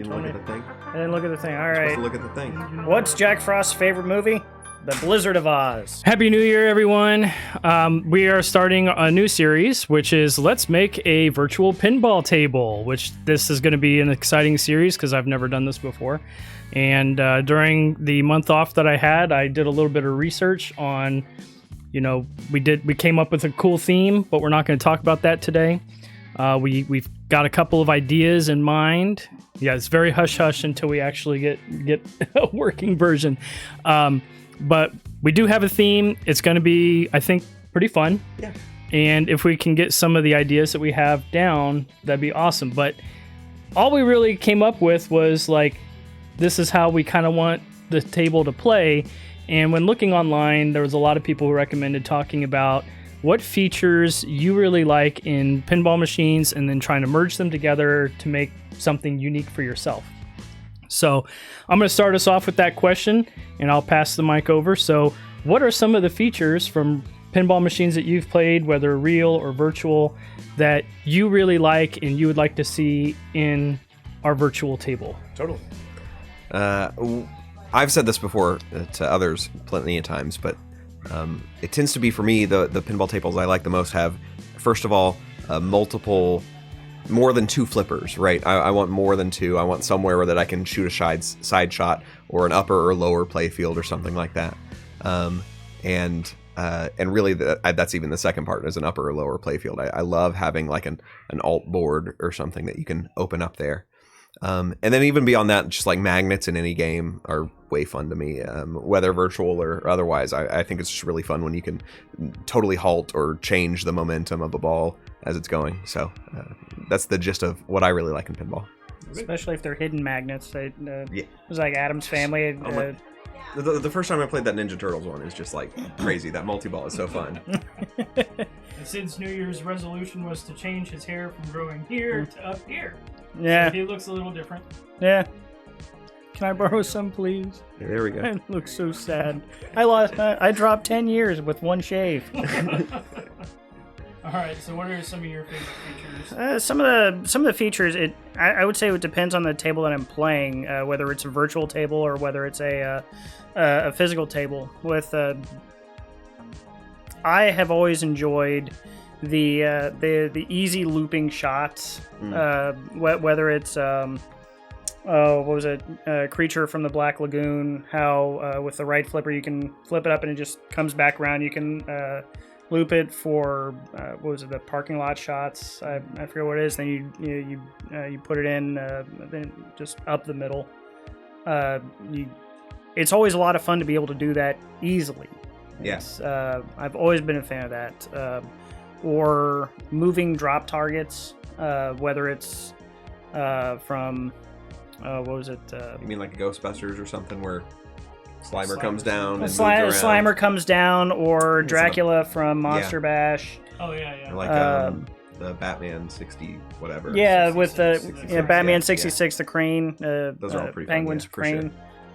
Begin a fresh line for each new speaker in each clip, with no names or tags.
You didn't look at the thing?
I didn't look at the thing. All
You're
right.
supposed to look at the thing.
What's Jack Frost's favorite movie? The Blizzard of Oz.
Happy New Year, everyone. We are starting a new series, which is Let's Make a Virtual Pinball Table, which this is going to be an exciting series because I've never done this before. And during the month off that I had, I did a little bit of research on, we came up with a cool theme, but we're not going to talk about that today. We've got a couple of ideas in mind. Yeah, it's very hush-hush until we actually get a working version. But we do have a theme. It's going to be, I think, pretty fun.
Yeah.
And if we can get some of the ideas that we have down, that'd be awesome. But all we really came up with was like, this is how we kind of want the table to play. And when looking online, there was a lot of people who recommended talking about what features you really like in pinball machines and then trying to merge them together to make something unique for yourself. So I'm going to start us off with that question, and I'll pass the mic over. So what are some of the features from pinball machines that you've played, whether real or virtual, that you really like and you would like to see in our virtual table?
Totally. I've said this before to others plenty of times, but it tends to be, for me, the pinball tables I like the most have, first of all, more than two flippers, right? I want more than two. I want somewhere that I can shoot a side shot or an upper or lower play field or something like that. And really that's even the second part, is an upper or lower play field. I love having like an alt board or something that you can open up there. And then even beyond that, just like magnets in any game are way fun to me, whether virtual or otherwise. I think it's just really fun when you can totally halt or change the momentum of a ball as it's going. So that's the gist of what I really like in pinball.
Especially if they're hidden magnets. It
Yeah.
was like Adam's Family.
The first time I played that Ninja Turtles one is just like crazy. That multi-ball is so fun.
Sid's New Year's resolution was to change his hair from growing here to up here.
Yeah.
So he looks a little different.
Yeah. Can I borrow some, please?
There we go.
It looks so sad. I dropped 10 years with one shave.
All right. So, what are some of your favorite features?
Some of the features. I would say it depends on the table that I'm playing, whether it's a virtual table or whether it's a physical table. I have always enjoyed the easy looping shots. Whether it's what was it? Creature from the Black Lagoon. How with the right flipper you can flip it up and it just comes back around. You can loop it for what was it? The parking lot shots. I forget what it is. Then you put it in then just up the middle. It's always a lot of fun to be able to do that easily.
Yes.
I've always been a fan of that. Or moving drop targets, whether it's from what was it?
You mean like Ghostbusters or something where Slimer comes down and moves around?
Slimer comes down, or Dracula from Monster Bash.
Oh yeah.
Or like the Batman 60 whatever.
Yeah,
66,
with the
66,
Batman 66, the crane.
Those are all pretty
Penguin's
fun,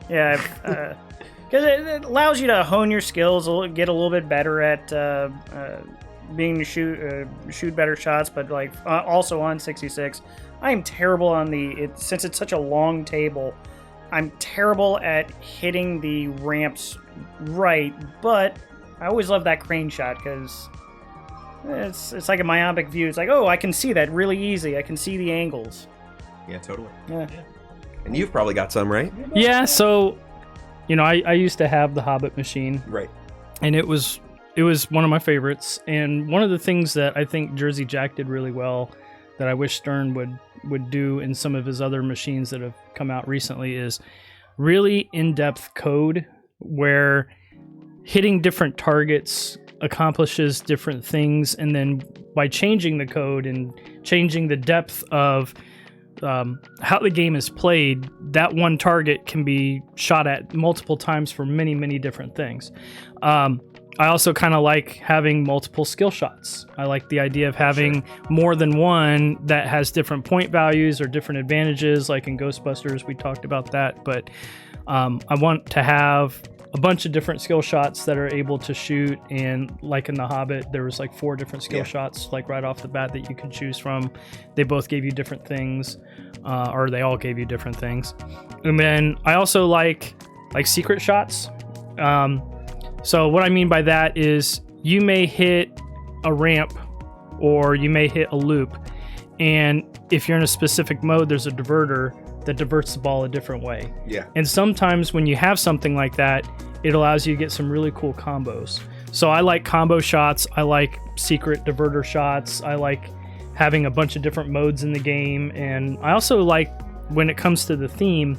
yeah, for
crane. Yeah, because it allows you to hone your skills, get a little bit better at being to shoot better shots, but like also on 66, I am terrible on since it's such a long table. I'm terrible at hitting the ramps right, but I always love that crane shot because it's like a myopic view. It's like, oh, I can see that really easy. I can see the angles.
Yeah, totally.
Yeah.
And you've probably got some, right?
Yeah. So, I used to have the Hobbit machine,
Right.
and it was one of my favorites. And one of the things that I think Jersey Jack did really well, that I wish Stern would do in some of his other machines that have come out recently, is really in-depth code where hitting different targets accomplishes different things, and then by changing the code and changing the depth of how the game is played, that one target can be shot at multiple times for many, many different things. I also kind of like having multiple skill shots. I like the idea of having more than one that has different point values or different advantages, like in Ghostbusters, we talked about that. But I want to have a bunch of different skill shots that are able to shoot, and like in The Hobbit, there was like 4 different skill shots, like right off the bat, that you could choose from. They both gave you different things. or they all gave you different things. And then I also like secret shots. So what I mean by that is you may hit a ramp or you may hit a loop, and if you're in a specific mode, there's a diverter that diverts the ball a different way.
Yeah.
And sometimes when you have something like that, it allows you to get some really cool combos. So I like combo shots. I like secret diverter shots. I like having a bunch of different modes in the game. And I also like, when it comes to the theme,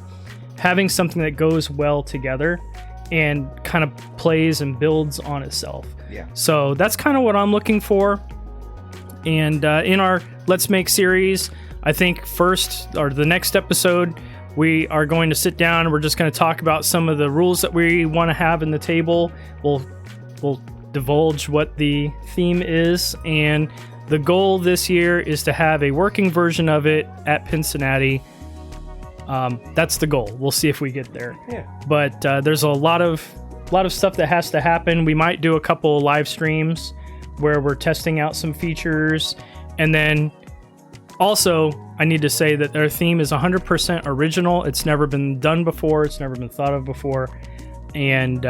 having something that goes well together and kind of plays and builds on itself.
Yeah.
So that's kind of what I'm looking for. And in our Let's Make series, I think the next episode, we are going to sit down and we're just going to talk about some of the rules that we want to have in the table. We'll divulge what the theme is, and the goal this year is to have a working version of it at Cincinnati. That's the goal. We'll see if we get there.
Yeah.
But there's a lot of stuff that has to happen. We might do a couple live streams where we're testing out some features, and then also, I need to say that their theme is 100% original. It's never been done before. It's never been thought of before. And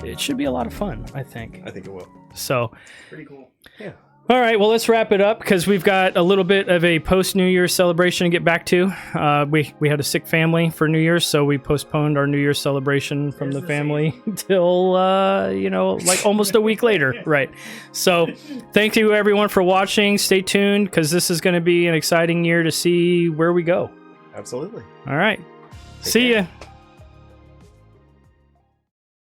it should be a lot of fun, I think.
I think it will.
So,
Pretty cool. Yeah.
All right, well, let's wrap it up because we've got a little bit of a post-New Year's celebration to get back to. We had a sick family for New Year's, so we postponed our New Year's celebration from the family until, like almost a week later. Right. So thank you, everyone, for watching. Stay tuned because this is going to be an exciting year to see where we go.
Absolutely.
All right. See ya.